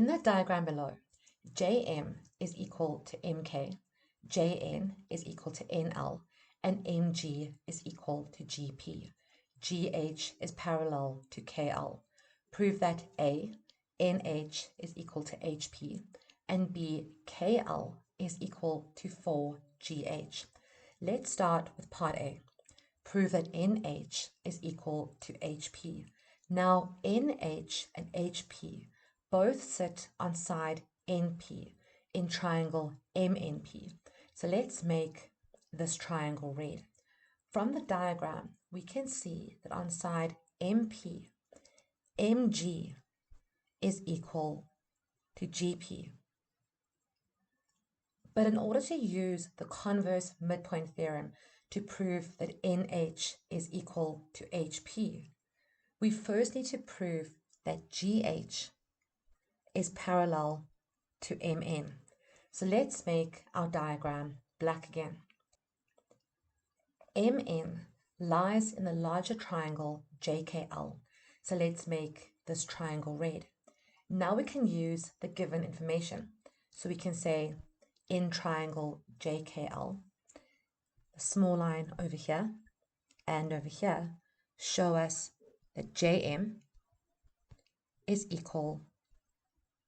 In that diagram below, Jm is equal to Mk, Jn is equal to Nl, and Mg is equal to Gp. GH is parallel to KL. Prove that A, NH is equal to HP, and B, KL is equal to 4GH. Let's start with part A. Prove that NH is equal to HP. Now, NH and HP both sit on side NP in triangle MNP. So let's make this triangle red. From the diagram, we can see that on side MP, Mg is equal to Gp. But in order to use the converse midpoint theorem to prove that NH is equal to HP, we first need to prove that GH is parallel to MN. So let's make our diagram black again. MN lies in the larger triangle JKL. So let's make this triangle red. Now we can use the given information. So we can say in triangle JKL, the small line over here and over here show us that Jm is equal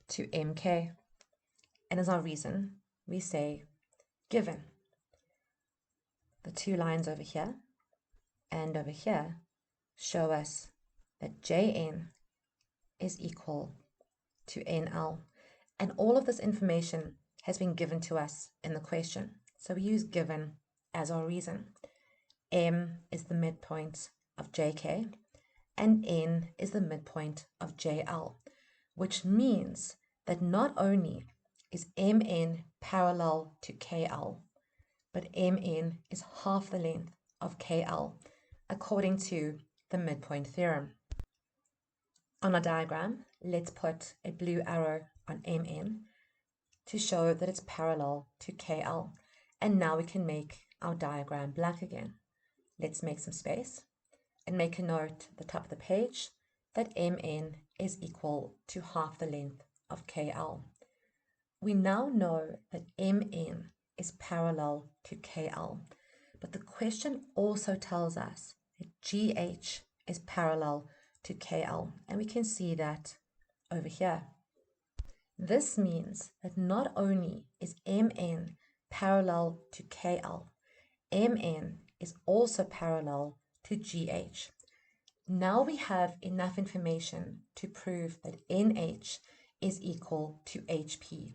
to Mk. And as our reason, we say given the two lines over here and over here show us that Jn is equal to Nl. And all of this information has been given to us in the question. So we use given as our reason. M is the midpoint of Jk and N is the midpoint of JL, which means that not only is Mn parallel to KL, but Mn is half the length of KL, according to the midpoint theorem. On our diagram, let's put a blue arrow on Mn to show that it's parallel to KL. And now we can make our diagram black again. Let's make some space and make a note at the top of the page that Mn is equal to half the length of KL. We now know that Mn is parallel to KL, but the question also tells us that GH is parallel to KL, and we can see that over here. This means that not only is Mn parallel to KL, Mn is also parallel to GH. Now we have enough information to prove that NH is equal to HP.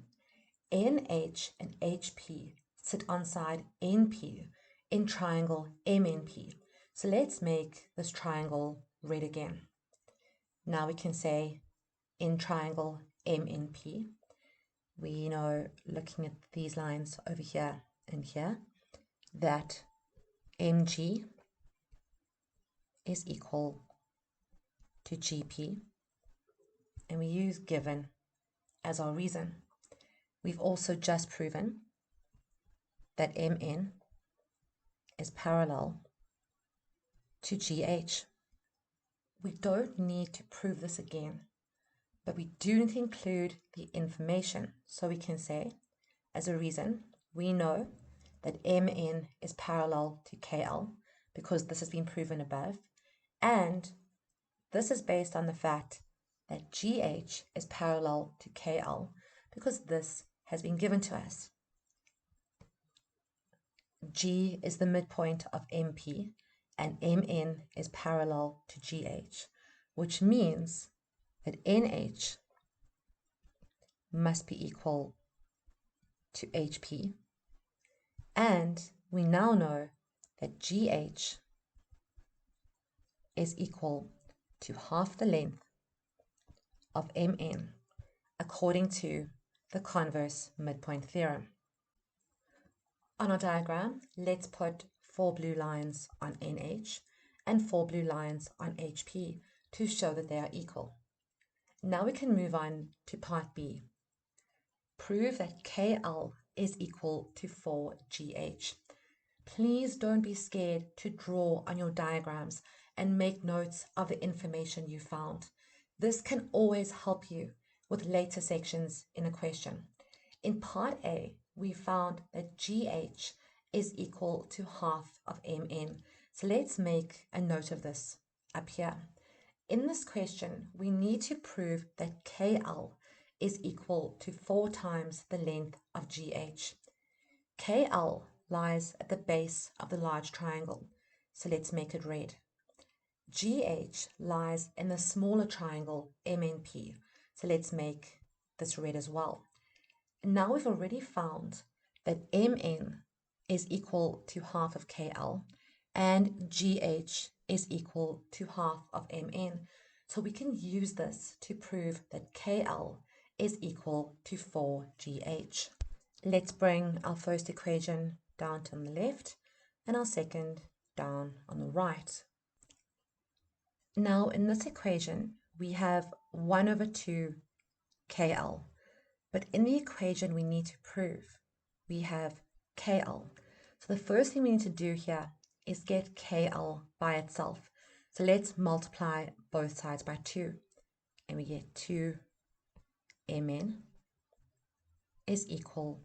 NH and HP sit on side NP in triangle MNP. So let's make this triangle red again. Now we can say in triangle MNP, we know, looking at these lines over here and here, that Mg is equal to Gp, and we use given as our reason. We've also just proven that Mn is parallel to GH. We don't need to prove this again, but we do need to include the information. So we can say, as a reason, we know that Mn is parallel to KL because this has been proven above, and this is based on the fact that GH is parallel to KL because this has been given to us. G is the midpoint of MP and Mn is parallel to GH, which means that NH must be equal to HP, and we now know that GH is equal to half the length of Mn according to the converse midpoint theorem. On our diagram, let's put 4 blue lines on NH and 4 blue lines on HP to show that they are equal. Now we can move on to part B. Prove that KL is equal to 4GH. Please don't be scared to draw on your diagrams and make notes of the information you found. This can always help you with later sections in a question. In part A, we found that GH is equal to half of MN. So let's make a note of this up here. In this question, we need to prove that KL is equal to 4 times the length of GH. KL lies at the base of the large triangle, so let's make it red. GH lies in the smaller triangle MNP, so let's make this red as well. Now we've already found that MN is equal to half of KL and GH is equal to half of MN. So we can use this to prove that KL is equal to 4GH. Let's bring our first equation down to the left and our second down on the right. Now in this equation, we have 1 over 2 KL, but in the equation we need to prove we have KL. So the first thing we need to do here is get KL by itself. So let's multiply both sides by 2, and we get 2 MN is equal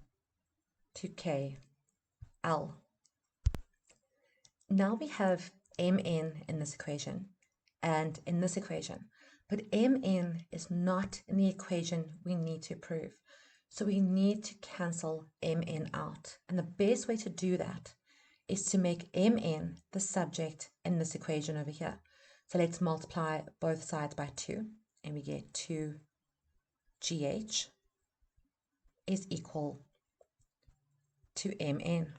to KL. Now we have MN in this equation and in this equation, but MN is not in the equation we need to prove. So we need to cancel MN out. And the best way to do that is to make MN the subject in this equation over here. So let's multiply both sides by 2, and we get 2GH is equal to MN.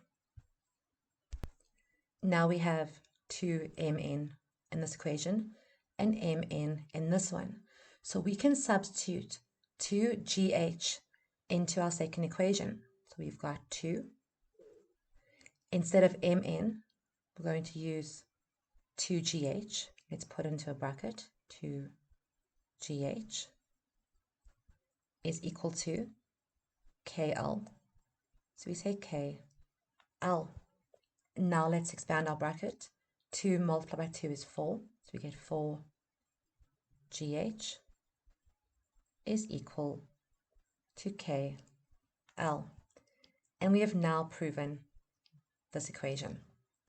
Now we have 2MN in this equation and MN in this one. So we can substitute 2GH into our second equation. So we've got 2. Instead of MN, we're going to use 2GH. Let's put into a bracket. 2GH is equal to KL. So we say KL. Now let's expand our bracket. 2 multiplied by 2 is 4. So we get 4GH is equal to KL. And we have now proven this equation.